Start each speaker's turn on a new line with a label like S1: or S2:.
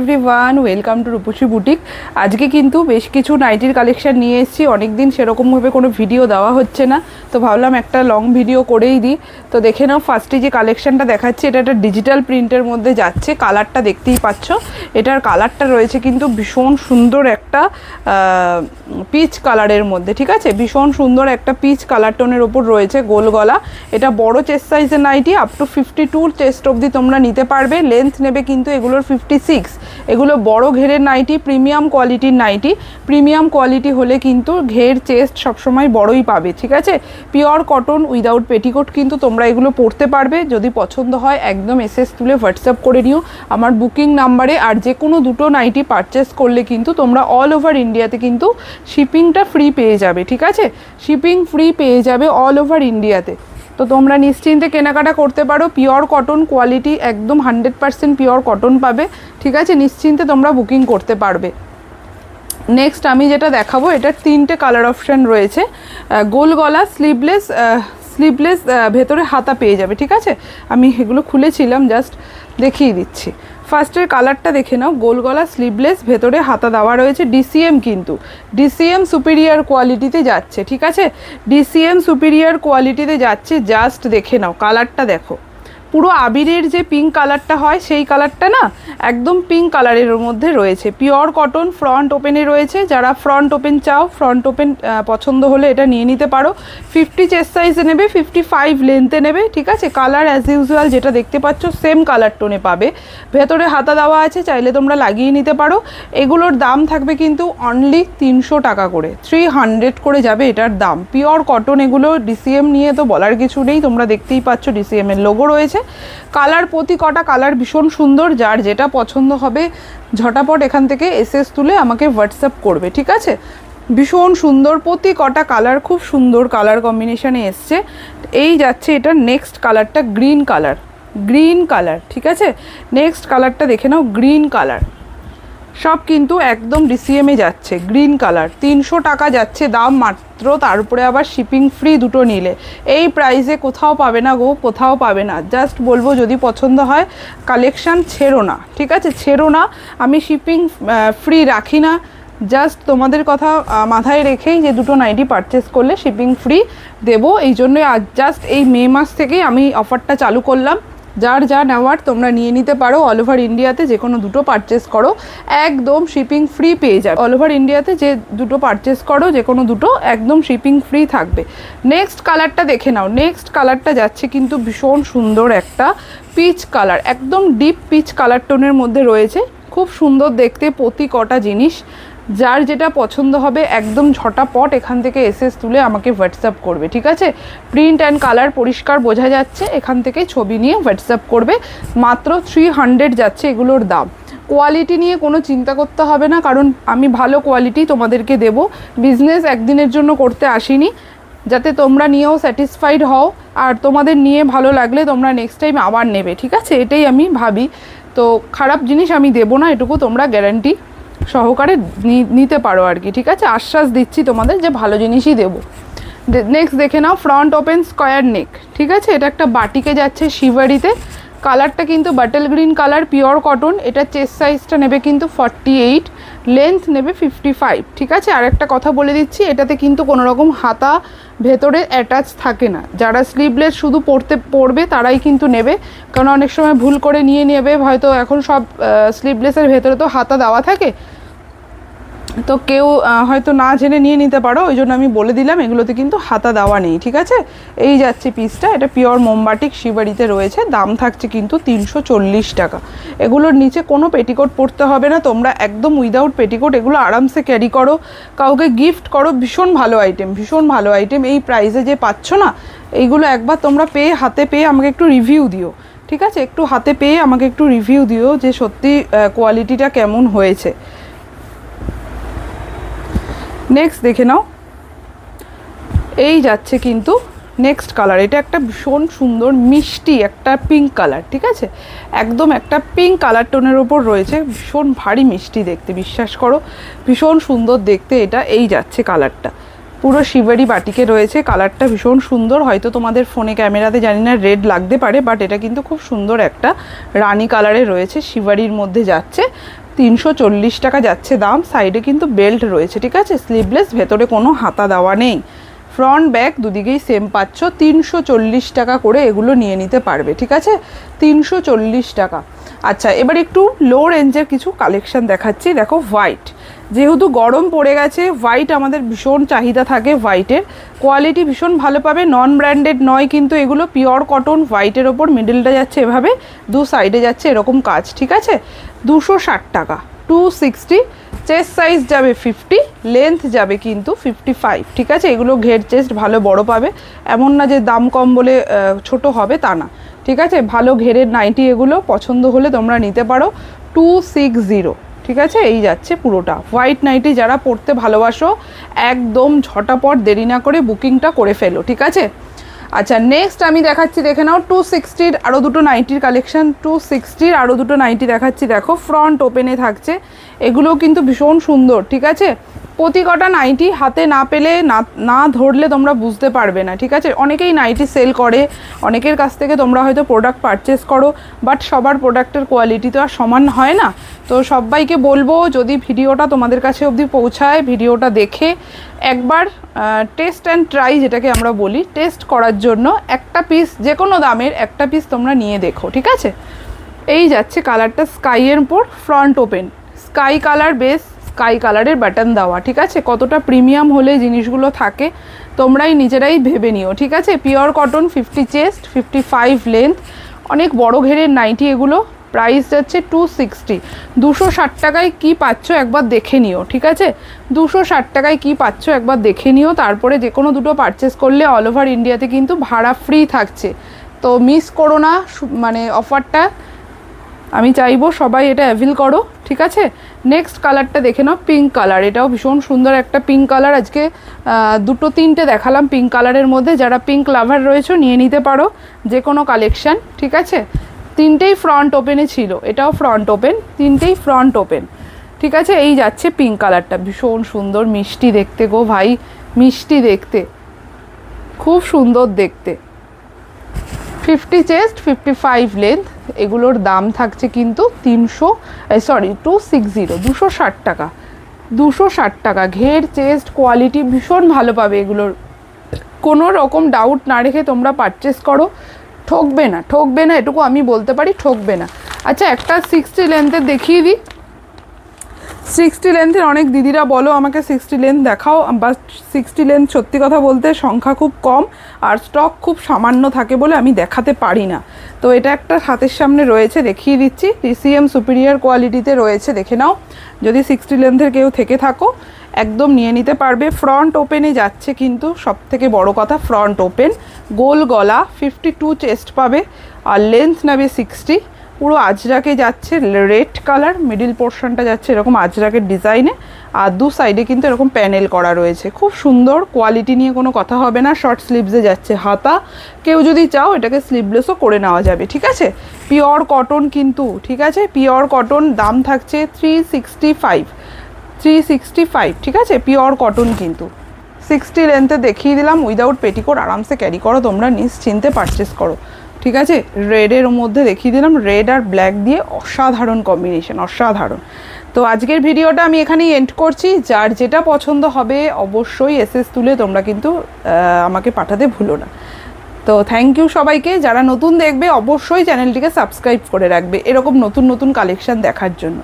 S1: Everyone, welcome to Rupasi boutique. আজকে কিন্তু বেশ কিছু নাইটির কালেকশন নিয়ে এসেছি। অনেক দিন সেরকমভাবে কোনো ভিডিও দেওয়া হচ্ছে না, তো ভাবলাম একটা লং ভিডিও করেই দিই। তো দেখে নাও, ফার্স্টে যে কালেকশনটা দেখাচ্ছি এটা একটা ডিজিটাল প্রিন্টের মধ্যে যাচ্ছে। কালারটা দেখতেই পাচ্ছ, এটার কালারটা রয়েছে কিন্তু ভীষণ সুন্দর একটা পিচ কালারের মধ্যে, ঠিক আছে? ভীষণ সুন্দর একটা পিচ কালার টোনের ওপর রয়েছে, গোল গলা। এটা বড় চেস্ট সাইজের নাইটি, আপ টু 52 চেস্ট অবধি তোমরা নিতে পারবে। লেন্থ নেবে কিন্তু এগুলোর 56। এগুলো বড় ঘেরের নাইটি, প্রিমিয়াম কোয়ালিটির নাইটি। প্রিমিয়াম কোয়ালিটি হলে কিন্তু ঘের চেস্ট সবসময় বড়ই পাবে, ঠিক আছে? পিওর কটন উইদাউট পেটিকোট কিন্তু তোমরা এগুলো পরতে পারবে। যদি পছন্দ হয় একদম এসএস তুলে হোয়াটসঅ্যাপ করে নিও আমার বুকিং নাম্বারে। আর যে কোনো দুটো নাইটি পারচেস করলে কিন্তু তোমরা অল ওভার ইন্ডিয়াতে কিন্তু শিপিংটা ফ্রি পেয়ে যাবে, ঠিক আছে? শিপিং ফ্রি পেয়ে যাবে অল ওভার ইন্ডিয়াতে। তো তোমরা নিশ্চিন্তে কেনাকাটা করতে পারো। পিওর কটন কোয়ালিটি, একদম 100% পিওর কটন পাবে, ঠিক আছে? নিশ্চিন্তে তোমরা বুকিং করতে পারবে। নেক্সট আমি যেটা দেখাবো, এটার 3টে কালার অপশান রয়েছে। গোল গলা, স্লিভলেস ভেতরে হাতা পেয়ে যাবে, ঠিক আছে? আমি এগুলো খুলেছিলাম, জাস্ট দেখিয়ে দিচ্ছি। ফার্স্টের কালারটা দেখে নাও, গোল গলা, স্লিভলেস, ভেতরে হাতা দেওয়া রয়েছে। ডিসিএম কিন্তু ডিসিএম সুপিরিয়ার কোয়ালিটিতে যাচ্ছে, ঠিক আছে? ডিসিএম সুপিরিয়ার কোয়ালিটিতে যাচ্ছে। জাস্ট দেখে নাও, কালারটা দেখো, পুরো আবিরের যে পিঙ্ক কালারটা হয় সেই কালারটা না, একদম পিঙ্ক কালারের মধ্যে রয়েছে। পিওর কটন, ফ্রন্ট ওপেনে রয়েছে। যারা ফ্রন্ট ওপেন চাও, ফ্রন্ট ওপেন পছন্দ হলে এটা নিয়ে নিতে পারো। 50 চেস্ট সাইজে নেবে, 55 লেন্থে নেবে, ঠিক আছে? কালার অ্যাজ ইউজুয়াল যেটা দেখতে পাচ্ছ সেম কালার টোনে পাবে। ভেতরে হাতা দেওয়া আছে, চাইলে তোমরা লাগিয়ে নিতে পারো। এগুলোর দাম থাকবে কিন্তু অনলি 300 টাকা করে, 300 করে যাবে এটার দাম। পিওর কটন এগুলো। ডিসিএম নিয়ে তো বলার কিছু নেই, তোমরা দেখতেই পাচ্ছ ডিসিএম এর লোগো রয়েছে। কালার, প্রতি কটা কালার ভীষণ সুন্দর। যার যেটা পছন্দ হবে ঝটাপট এখান থেকে এসএস তুলে আমাকে হোয়াটসঅ্যাপ করবে, ঠিক আছে? ভীষণ সুন্দর, প্রতি কটা কালার খুব সুন্দর কালার কম্বিনেশনে এসছে। এই যাচ্ছে এটা নেক্সট কালারটা, গ্রিন কালার, গ্রিন কালার, ঠিক আছে? নেক্সট কালারটা দেখে নাও, গ্রিন কালার। সব কিন্তু একদম ডিসিএমে যাচ্ছে। গ্রিন কালার 300 টাকা যাচ্ছে দাম মাত্র, তার উপরে আবার শিপিং ফ্রি দুটো নিলে। এই প্রাইসে কোথাও পাবে না গো, কোথাও পাবে না। জাস্ট বলবো, যদি পছন্দ হয় কালেকশান ছেড়ো না, ঠিক আছে? ছেড়ো না। আমি শিপিং ফ্রি রাখি না, জাস্ট তোমাদের কথা মাথায় রেখেই যে দুটো নাইটি পারচেস করলে শিপিং ফ্রি দেবো। এই জন্যই আজ জাস্ট এই মে মাস থেকেই আমি অফারটা চালু করলাম। যার যা নেওয়ার তোমরা নিয়ে নিতে পারো। অল ওভার ইন্ডিয়াতে যে কোনো দুটো পারচেস করো, একদম শিপিং ফ্রি পেয়ে যাবে। অল ওভার ইন্ডিয়াতে যে দুটো পারচেস করো, যে কোনো দুটো একদম শিপিং ফ্রি থাকবে। নেক্সট কালারটা দেখে নাও। নেক্সট কালারটা যাচ্ছে কিন্তু ভীষণ সুন্দর একটা পিচ কালার, একদম ডিপ পিচ কালার টোনের মধ্যে রয়েছে। খুব সুন্দর দেখতে প্রতি কটা জিনিস। যার যেটা পছন্দ হবে একদম ঝটাপট এখান থেকে এসএস তুলে আমাকে হোয়াটসঅ্যাপ করবে, ঠিক আছে? প্রিন্ট অ্যান্ড কালার পরিষ্কার বোঝা যাচ্ছে, এখান থেকে ছবি নিয়ে হোয়াটসঅ্যাপ করবে। মাত্র 300 যাচ্ছে এগুলোর দাম। কোয়ালিটি নিয়ে কোনো চিন্তা করতে হবে না, কারণ আমি ভালো কোয়ালিটি তোমাদেরকে দেব। বিজনেস একদিনের জন্য করতে আসিনি, যাতে তোমরা নিয়েও স্যাটিসফাইড হও, আর তোমাদের নিয়ে ভালো লাগলে তোমরা নেক্সট টাইম আবার নেবে, ঠিক আছে? এটাই আমি ভাবি। তো খারাপ জিনিস আমি দেবো না, এটুকু তোমরা গ্যারান্টি সহকারে নিতে পারো আর কি, ঠিক আছে? আশ্বাস দিচ্ছি তোমাদের যে ভালো জিনিসই দেবো। নেক্সট দেখে নাও, ফ্রন্ট ওপেন স্কোয়ার নেক, ঠিক আছে? এটা একটা বাটিকে যাচ্ছে শিভারিতে। কালারটা কিন্তু bottle green colour, pure cotton. এটা চেস্ট সাইজটা নেবে কিন্তু 48, লেন্থ নেবে 55, ঠিক আছে? আর একটা কথা বলে দিচ্ছি, এটাতে কিন্তু কোনো রকম হাতা ভেতরে অ্যাটাচ থাকে না। যারা স্লিভলেস শুধু পরবে তারাই কিন্তু নেবে, কারণ অনেক সময় ভুল করে নিয়ে নেবে। হয়তো এখন সব স্লিভলেসের ভেতরে তো হাতা দেওয়া থাকে, তো কেউ হয়তো না জেনে নিয়ে নিতে পারো। ওই জন্য আমি বলে দিলাম এগুলোতে কিন্তু হাতা দেওয়া নেই, ঠিক আছে? এই যাচ্ছে পিসটা। এটা পিওর মোমবাটিক শিবারিতে রয়েছে। দাম থাকছে কিন্তু 340 টাকা। এগুলোর নিচে কোনো পেটিকোট পরতে হবে না, তোমরা একদম উইদাউট পেটিকোট এগুলো আরামসে ক্যারি করো, কাউকে গিফট করো। ভীষণ ভালো আইটেম, ভীষণ ভালো আইটেম। এই প্রাইসে যে পাচ্ছ না, এইগুলো একবার তোমরা হাতে পেয়ে আমাকে একটু রিভিউ দিও, ঠিক আছে? একটু হাতে পেয়ে আমাকে একটু রিভিউ দিও যে সত্যি কোয়ালিটিটা কেমন হয়েছে। নেক্সট দেখে নাও, এই যাচ্ছে কিন্তু নেক্সট কালার। এটা একটা ভীষণ সুন্দর মিষ্টি একটা পিঙ্ক কালার, ঠিক আছে? একদম একটা পিঙ্ক কালার টোনের ওপর রয়েছে, ভীষণ ভারী মিষ্টি দেখতে, বিশ্বাস করো ভীষণ সুন্দর দেখতে এটা। এই যাচ্ছে কালারটা, পুরো শিভারি বাটিকে রয়েছে। কালারটা ভীষণ সুন্দর। হয়তো তোমাদের ফোনে ক্যামেরাতে জানি না রেড লাগতে পারে, বাট এটা কিন্তু খুব সুন্দর একটা রানি কালারে রয়েছে, শিভারির মধ্যে যাচ্ছে। 340 টাকা যাচ্ছে দাম। সাইডে কিন্তু বেল্ট রয়েছে, ঠিক আছে, স্লিভলেস, ভেতরে কোনো হাতা দেওয়া নেই। ফ্রন্ট ব্যাক দুদিকেই সেম পাচ্ছ। 340 টাকা করে এগুলো নিয়ে নিতে পারবে, ঠিক আছে, 340 টাকা। আচ্ছা, এবার একটু লো রেঞ্জের কিছু কালেকশন দেখাচ্ছি। দেখো হোয়াইট, যেহেতু গরম পড়ে গেছে, হোয়াইট আমাদের ভীষণ চাহিদা থাকে। হোয়াইটের কোয়ালিটি ভীষণ ভালো পাবে, নন ব্র্যান্ডেড নয় কিন্তু এগুলো, পিওর কটন। হোয়াইটের ওপর মিডলটা যাচ্ছে এভাবে, দু সাইডে যাচ্ছে এরকম কাজ, ঠিক আছে, 260 টাকা, 260। চেস্ট সাইজ যাবে 50, লেন্থ যাবে কিন্তু 55, ঠিক আছে। এগুলো ঘের চেস্ট ভালো বড় পাবে, এমন না যে দাম কম বলে ছোট হবে, তা না, ঠিক আছে। ভালো ঘেরের নাইটি এগুলো, পছন্দ হলে তোমরা নিতে পারো। 260, ঠিক আছে, এই যাচ্ছে পুরোটা। হোয়াইট নাইটি যারা পরতে ভালোবাসো একদম ঝটাপট দেরি না করে বুকিংটা করে ফেলো, ঠিক আছে। আচ্ছা, নেক্সট আমি দেখাচ্ছি, দেখে নাও 260-র আরও দুটো নাইটির কালেকশন। 260-র আরও দুটো নাইটি দেখাচ্ছি, দেখো ফ্রন্ট ওপেনে থাকছে। এগুলো কিন্তু ভীষণ সুন্দর, ঠিক আছে। প্রতি কটা নাইটি হাতে না পেলে না ধরলে তোমরা বুঝতে পারবে না, ঠিক আছে। অনেকেই নাইটি সেল করে, অনেকের কাছ থেকে তোমরা হয়তো প্রোডাক্ট পারচেস করো, বাট সবার প্রোডাক্টের কোয়ালিটি তো আর সমান হয় না। তো সবাইকে বলবো, যদি ভিডিওটা তোমাদের কাছে অবধি পৌঁছায়, ভিডিওটা দেখে একবার টেস্ট অ্যান্ড ট্রাই, যেটাকে আমরা বলি, টেস্ট করার জন্য একটা পিস, যে কোনো দামের একটা পিস তোমরা নিয়ে দেখো, ঠিক আছে। এই যাচ্ছে কালারটা স্কাইয়ের উপর, front open, sky colour base, sky কালারের বাটন দেওয়া, ঠিক আছে। কতটা প্রিমিয়াম হলে জিনিসগুলো থাকে তোমরাই নিজেরাই ভেবে নিও, ঠিক আছে। পিওর কটন, 50 চেস্ট, 55 লেন্থ, অনেক বড় ঘেরের নাইটি এগুলো। প্রাইস যাচ্ছে 260। 260 টাকায় কী পাচ্ছ একবার দেখে নিও, ঠিক আছে। 260 টাকায় কী পাচ্ছ একবার দেখে নিও, তারপরে যে কোনো দুটো পারচেস করলে অল ওভার ইন্ডিয়াতে কিন্তু ভাড়া ফ্রি থাকছে। তো মিস করো না, মানে অফারটা আমি চাইবো সবাই এটা অ্যাভেল করো, ঠিক আছে। নেক্সট কালারটা দেখে নাও, পিঙ্ক কালার। এটাও ভীষণ সুন্দর একটা পিঙ্ক কালার। আজকে দুটো তিনটে দেখালাম পিঙ্ক কালারের মধ্যে, যারা পিঙ্ক লাভার রয়েছে নিয়ে নিতে পারো যে কোনো কালেকশান, ঠিক আছে। তিনটেই ফ্রন্ট ওপেনে ছিল, এটাও ফ্রন্ট ওপেন, তিনটেই ফ্রন্ট ওপেন, ঠিক আছে। এই যাচ্ছে পিঙ্ক কালারটা, ভীষণ সুন্দর, মিষ্টি দেখতে গো ভাই, মিষ্টি দেখতে, খুব সুন্দর দেখতে। 50 চেস্ট, 55 লেন্থ। এগুলোর দাম থাকছে কিন্তু 260 টাকা, 260 টাকা। ঘের চেস্ট কোয়ালিটি ভীষণ ভালো পাবে এগুলোর, কোনো রকম ডাউট না রেখে তোমরা পারচেস করো, ঠকবে না, ঠকবে না, এটুকু আমি বলতে পারি, ঠকবে না। আচ্ছা, একটা 60 লেন্থের দেখিয়ে দিই। 60 লেন্থের অনেক দিদিরা বলো আমাকে 60 লেন্থ দেখাও, বা 60 লেন্থ সত্যি কথা বলতে সংখ্যা খুব কম আর স্টক খুব সামান্য থাকে বলে আমি দেখাতে পারি না। তো এটা একটা হাতের সামনে রয়েছে, দেখিয়ে দিচ্ছি। TCM সুপিরিয়র কোয়ালিটিতে রয়েছে, দেখে নাও। যদি 60 লেন্থের কেউ থেকে থাকো একদম নিয়ে নিতে পারবে। ফ্রন্ট ওপেনে যাচ্ছে কিন্তু, সব থেকে বড় কথা ফ্রন্ট ওপেন, গোল গলা, 52 চেস্ট পাবে, আর লেন্থ নেবে 60। পুরো আজরাকে যাচ্ছে, রেড কালার, মিডিল পোর্শনটা যাচ্ছে এরকম আজরাকের ডিজাইনে, আর দু সাইডে কিন্তু এরকম প্যানেল করা রয়েছে, খুব সুন্দর। কোয়ালিটি নিয়ে কোনো কথা হবে না। শর্ট স্লিভসে যাচ্ছে হাতা, কেউ যদি চাও এটাকে স্লিভলেসও করে নেওয়া যাবে, ঠিক আছে। পিওর কটন কিন্তু, ঠিক আছে, পিওর কটন। দাম থাকছে 365, ঠিক আছে, পিওর কটন কিন্তু। 60 লেন্থে দেখিয়ে দিলাম, উইদাউট পেটিকোট, আরামসে ক্যারি করো তোমরা, নিশ্চিন্তে পারচেস করো, ঠিক আছে। রেডের মধ্যে দেখিয়ে দিলাম, রেড আর ব্ল্যাক দিয়ে অসাধারণ কম্বিনেশন, অসাধারণ। তো আজকের ভিডিওটা আমি এখানেই এন্ড করছি। যার যেটা পছন্দ হবে অবশ্যই এসএস তুলে তোমরা কিন্তু আমাকে পাঠাতে ভুলো না। তো থ্যাংক ইউ সবাইকে। যারা নতুন দেখবে অবশ্যই চ্যানেলটিকে সাবস্ক্রাইব করে রাখবে এরকম নতুন নতুন কালেকশান দেখার জন্য।